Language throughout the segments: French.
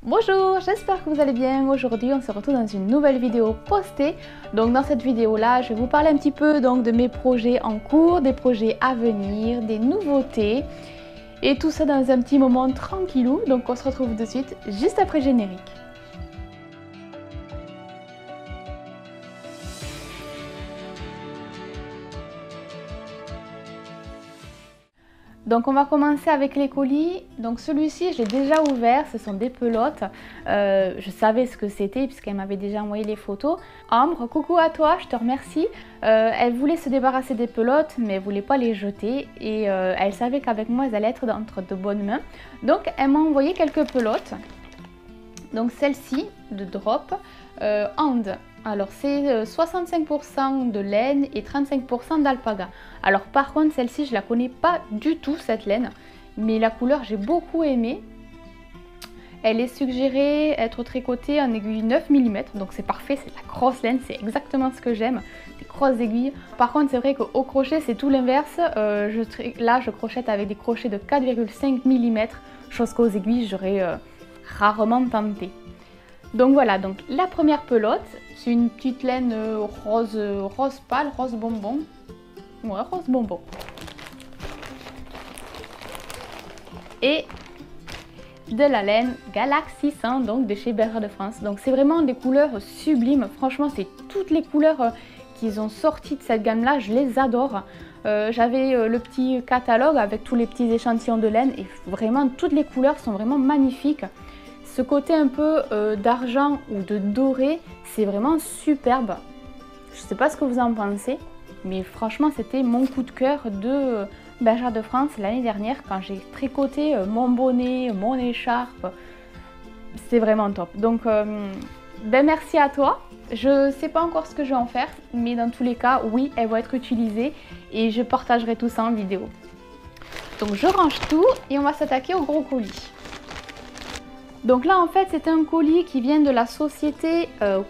Bonjour, j'espère que vous allez bien. Aujourd'hui on se retrouve dans une nouvelle vidéo postée. Donc dans cette vidéo là je vais vous parler un petit peu de mes projets en cours, des projets à venir, des nouveautés et tout ça dans un petit moment tranquillou. Donc on se retrouve de suite juste après le générique. Donc on va commencer avec les colis. Donc celui-ci je l'ai déjà ouvert, ce sont des pelotes. Je savais ce que c'était puisqu'elle m'avait déjà envoyé les photos. Ambre, coucou à toi, je te remercie. Elle voulait se débarrasser des pelotes mais elle voulait pas les jeter et elle savait qu'avec moi elles allaient être entre de bonnes mains. Donc elle m'a envoyé quelques pelotes. Donc celle-ci de Drop, And. Alors c'est 65% de laine et 35% d'alpaga. Alors par contre celle-ci je la connais pas du tout cette laine, mais la couleur j'ai beaucoup aimé. Elle est suggérée être tricotée en aiguille 9 mm, donc c'est parfait, c'est de la grosse laine, c'est exactement ce que j'aime, des grosses aiguilles. Par contre c'est vrai qu'au crochet c'est tout l'inverse, là je crochette avec des crochets de 4,5 mm, chose qu'aux aiguilles j'aurais rarement tenté. Donc voilà, donc la première pelote, c'est une petite laine rose pâle, rose bonbon. Ouais, rose bonbon. Et de la laine Galaxy 100, donc de chez Berger de France. Donc c'est vraiment des couleurs sublimes. Franchement, c'est toutes les couleurs qu'ils ont sorties de cette gamme-là, je les adore. J'avais le petit catalogue avec tous les petits échantillons de laine et vraiment toutes les couleurs sont vraiment magnifiques. Ce côté un peu d'argent ou de doré, c'est vraiment superbe. Je ne sais pas ce que vous en pensez, mais franchement c'était mon coup de cœur de Berger de France l'année dernière quand j'ai tricoté mon bonnet, mon écharpe. C'est vraiment top. Donc merci à toi. Je ne sais pas encore ce que je vais en faire, mais dans tous les cas, oui, elles vont être utilisées et je partagerai tout ça en vidéo. Donc je range tout et on va s'attaquer au gros colis. Donc là en fait c'est un colis qui vient de la société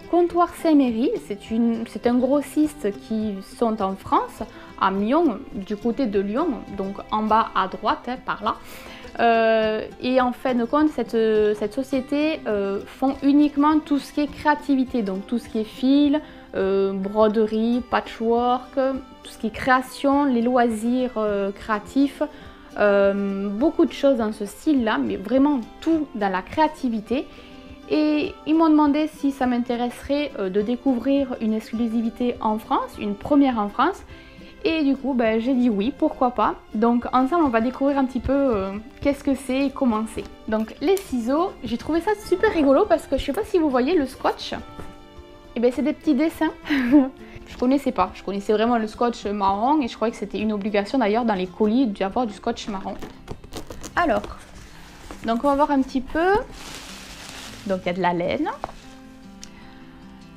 Comptoir Saint-Méry, c'est un grossiste qui sont en France, à Lyon, du côté de Lyon, donc en bas à droite, hein, par là. Et en fin de compte cette société font uniquement tout ce qui est créativité, donc tout ce qui est fil, broderie, patchwork, tout ce qui est création, les loisirs créatifs. Beaucoup de choses dans ce style là, mais vraiment tout dans la créativité. Et ils m'ont demandé si ça m'intéresserait de découvrir une exclusivité en France, une première en France. Et du coup j'ai dit oui, pourquoi pas. Donc ensemble on va découvrir un petit peu qu'est-ce que c'est et comment c'est. Donc les ciseaux, j'ai trouvé ça super rigolo parce que je sais pas si vous voyez le scotch. Et bien c'est des petits dessins. Je connaissais pas, je connaissais vraiment le scotch marron et je croyais que c'était une obligation d'ailleurs dans les colis d'avoir du scotch marron. Alors, donc on va voir un petit peu. Donc il y a de la laine.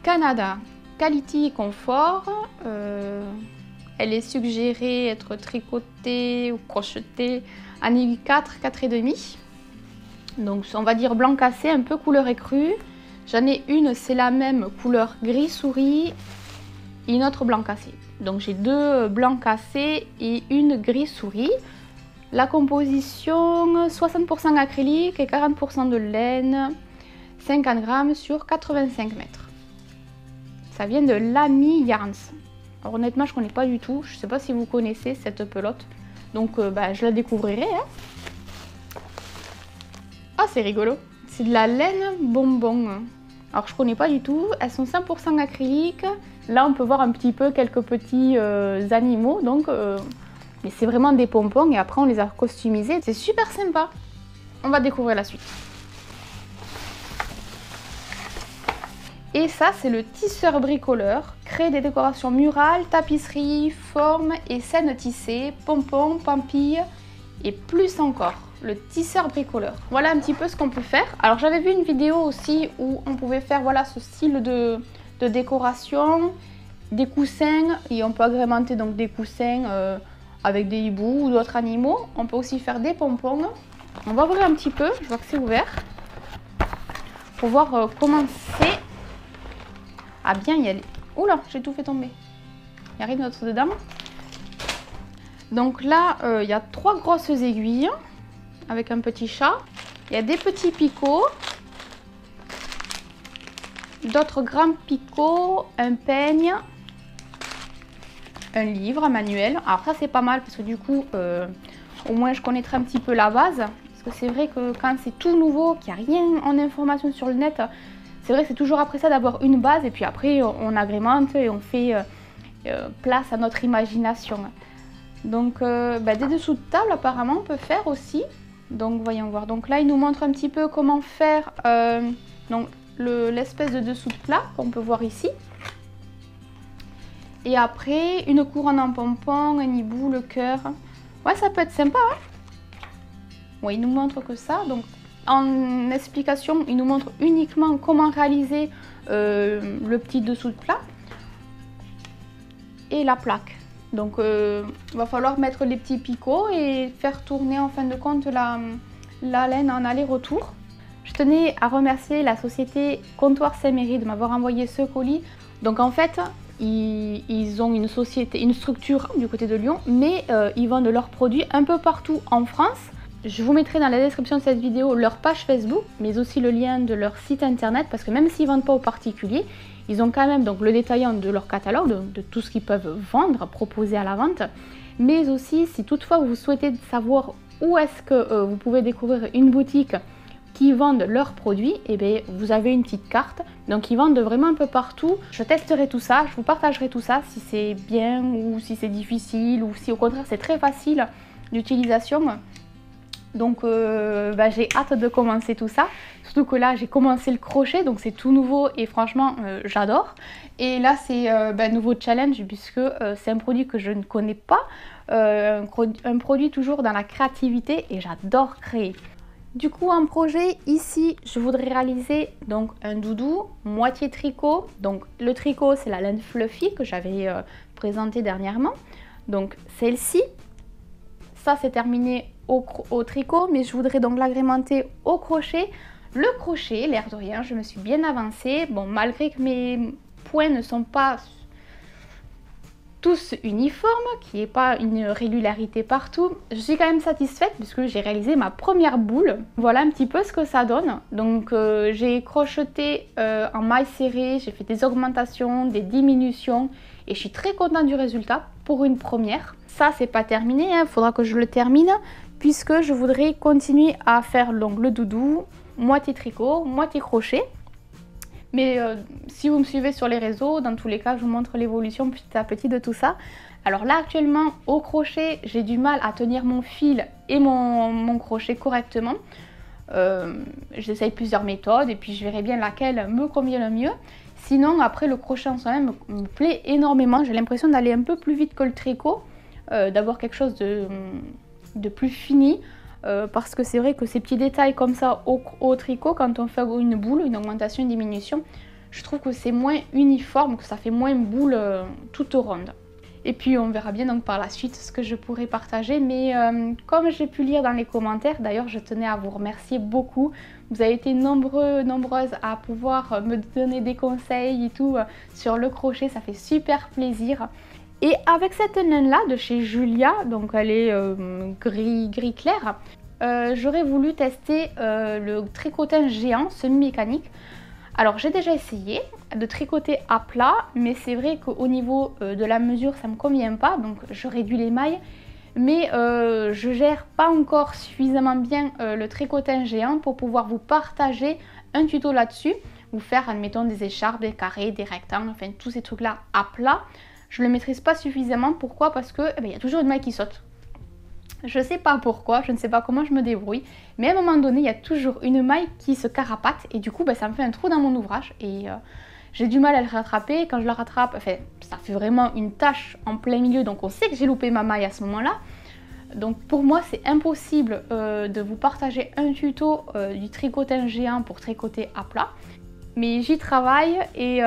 Canada, Quality et Confort. Elle est suggérée être tricotée ou crochetée en aiguille 4, 4,5. Donc on va dire blanc cassé, un peu couleur écrue. J'en ai une, c'est la même couleur gris souris. Et une autre blanc cassé. Donc j'ai deux blancs cassés et une gris souris. La composition 60% acrylique et 40% de laine, 50 grammes sur 85 mètres. Ça vient de Lamy Yarns. Alors honnêtement je ne connais pas du tout, je ne sais pas si vous connaissez cette pelote. Donc je la découvrirai. Hein. Ah c'est rigolo, c'est de la laine bonbon. Alors je connais pas du tout, elles sont 100% acryliques. Là on peut voir un petit peu quelques petits animaux, donc mais c'est vraiment des pompons et après on les a customisés. C'est super sympa. On va découvrir la suite. Et ça c'est le tisseur bricoleur. Crée des décorations murales, tapisseries, formes et scènes tissées, pompons, pampilles et plus encore. Le tisseur bricoleur. Voilà un petit peu ce qu'on peut faire. Alors j'avais vu une vidéo aussi où on pouvait faire voilà ce style de décoration, des coussins et on peut agrémenter donc des coussins avec des hiboux ou d'autres animaux. On peut aussi faire des pompons. On va ouvrir un petit peu, je vois que c'est ouvert pour voir comment c'est. Ah bien y aller. Oula, j'ai tout fait tomber. Il y a rien d'autre dedans. Donc là il y a 3 grosses aiguilles avec un petit chat. Il y a des petits picots d'autres grands picots, un peigne, un livre, un manuel. Alors ça c'est pas mal parce que du coup au moins je connaîtrai un petit peu la base. Parce que c'est vrai que quand c'est tout nouveau, qu'il n'y a rien en information sur le net, c'est vrai que c'est toujours après ça d'avoir une base et puis après on agrémente et on fait place à notre imagination. Donc des dessous de table apparemment on peut faire aussi. Donc voyons voir. Donc là il nous montre un petit peu comment faire l'espèce de dessous de plat qu'on peut voir ici. Et après une couronne en pompon, un hibou, le cœur. Ouais, ça peut être sympa, hein. Ouais, il nous montre que ça. Donc en explication, il nous montre uniquement comment réaliser le petit dessous de plat et la plaque. Donc il va falloir mettre les petits picots et faire tourner en fin de compte la laine en aller-retour. Je tenais à remercier la société Comptoir Saint-Méry de m'avoir envoyé ce colis. Donc en fait, ils ont une structure du côté de Lyon, mais ils vendent leurs produits un peu partout en France. Je vous mettrai dans la description de cette vidéo leur page Facebook, mais aussi le lien de leur site internet, parce que même s'ils ne vendent pas aux particuliers, ils ont quand même donc le détaillant de leur catalogue, de tout ce qu'ils peuvent vendre, proposer à la vente. Mais aussi, si toutefois vous souhaitez savoir où est-ce que vous pouvez découvrir une boutique qui vendent leurs produits, et bien vous avez une petite carte. Donc ils vendent vraiment un peu partout. Je testerai tout ça, je vous partagerai tout ça, si c'est bien ou si c'est difficile ou si au contraire c'est très facile d'utilisation. Donc j'ai hâte de commencer tout ça. Surtout que là j'ai commencé le crochet, donc c'est tout nouveau et franchement j'adore. Et là c'est un nouveau challenge puisque c'est un produit que je ne connais pas. Un produit toujours dans la créativité et j'adore créer. Du coup en projet ici je voudrais réaliser donc un doudou moitié tricot. Donc le tricot c'est la laine fluffy que j'avais présentée dernièrement. Donc celle-ci, ça c'est terminé au tricot, mais je voudrais donc l'agrémenter au crochet. Le crochet, l'air de rien, je me suis bien avancée. Bon, malgré que mes points ne sont pas tous uniformes, qu'il n'y ait pas une régularité partout, je suis quand même satisfaite puisque j'ai réalisé ma première boule. Voilà un petit peu ce que ça donne. Donc j'ai crocheté en maille serrée, j'ai fait des augmentations, des diminutions et je suis très contente du résultat pour une première. Ça c'est pas terminé, il faudra que je le termine puisque je voudrais continuer à faire donc le doudou, moitié tricot, moitié crochet. Mais si vous me suivez sur les réseaux, dans tous les cas, je vous montre l'évolution petit à petit de tout ça. Alors là, actuellement, au crochet, j'ai du mal à tenir mon fil et mon crochet correctement. J'essaye plusieurs méthodes et puis je verrai bien laquelle me convient le mieux. Sinon, après, le crochet en soi-même me plaît énormément. J'ai l'impression d'aller un peu plus vite que le tricot, d'avoir quelque chose de plus fini. Parce que c'est vrai que ces petits détails comme ça au tricot, quand on fait une boule, une augmentation, une diminution, je trouve que c'est moins uniforme, que ça fait moins boule toute ronde. Et puis on verra bien donc par la suite ce que je pourrais partager, mais comme j'ai pu lire dans les commentaires, d'ailleurs je tenais à vous remercier beaucoup. Vous avez été nombreuses à pouvoir me donner des conseils et tout sur le crochet, ça fait super plaisir. Et avec cette laine là de chez Julia, donc elle est gris clair, j'aurais voulu tester le tricotage géant semi-mécanique. Alors j'ai déjà essayé de tricoter à plat, mais c'est vrai qu'au niveau de la mesure ça me convient pas, donc je réduis les mailles. Mais je gère pas encore suffisamment bien le tricotage géant pour pouvoir vous partager un tuto là-dessus. Vous faire admettons des écharpes, des carrés, des rectangles, enfin tous ces trucs là à plat. Je ne le maîtrise pas suffisamment. Pourquoi? Parce que y a toujours une maille qui saute. Je ne sais pas pourquoi, je ne sais pas comment je me débrouille, mais à un moment donné, il y a toujours une maille qui se carapate et du coup, ça me fait un trou dans mon ouvrage et j'ai du mal à le rattraper. Quand je la rattrape, ça fait vraiment une tache en plein milieu, donc on sait que j'ai loupé ma maille à ce moment-là. Donc pour moi, c'est impossible de vous partager un tuto du tricotage géant pour tricoter à plat. Mais j'y travaille et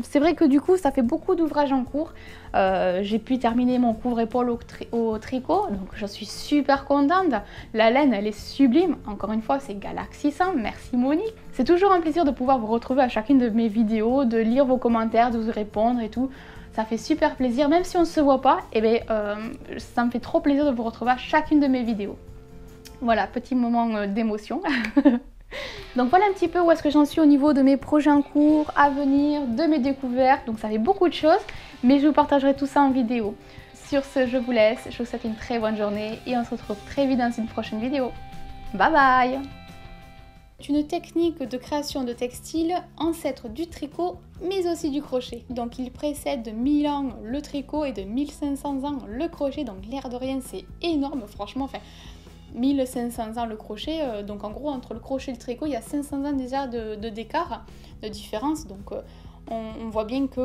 c'est vrai que du coup ça fait beaucoup d'ouvrages en cours. J'ai pu terminer mon couvre-épaule au tricot, donc je suis super contente. La laine elle est sublime, encore une fois c'est Galaxy 100, merci Monique. C'est toujours un plaisir de pouvoir vous retrouver à chacune de mes vidéos, de lire vos commentaires, de vous répondre et tout. Ça fait super plaisir, même si on ne se voit pas, ça me fait trop plaisir de vous retrouver à chacune de mes vidéos. Voilà, petit moment d'émotion. Donc voilà un petit peu où est-ce que j'en suis au niveau de mes projets en cours, à venir, de mes découvertes. Donc ça fait beaucoup de choses, mais je vous partagerai tout ça en vidéo. Sur ce, je vous laisse, je vous souhaite une très bonne journée et on se retrouve très vite dans une prochaine vidéo. Bye bye! C'est une technique de création de textile ancêtre du tricot mais aussi du crochet. Donc il précède de 1000 ans le tricot et de 1500 ans le crochet, donc l'air de rien c'est énorme franchement. Enfin, 1500 ans le crochet, donc en gros entre le crochet et le tricot il y a 500 ans déjà d'écart, de différence, donc on voit bien que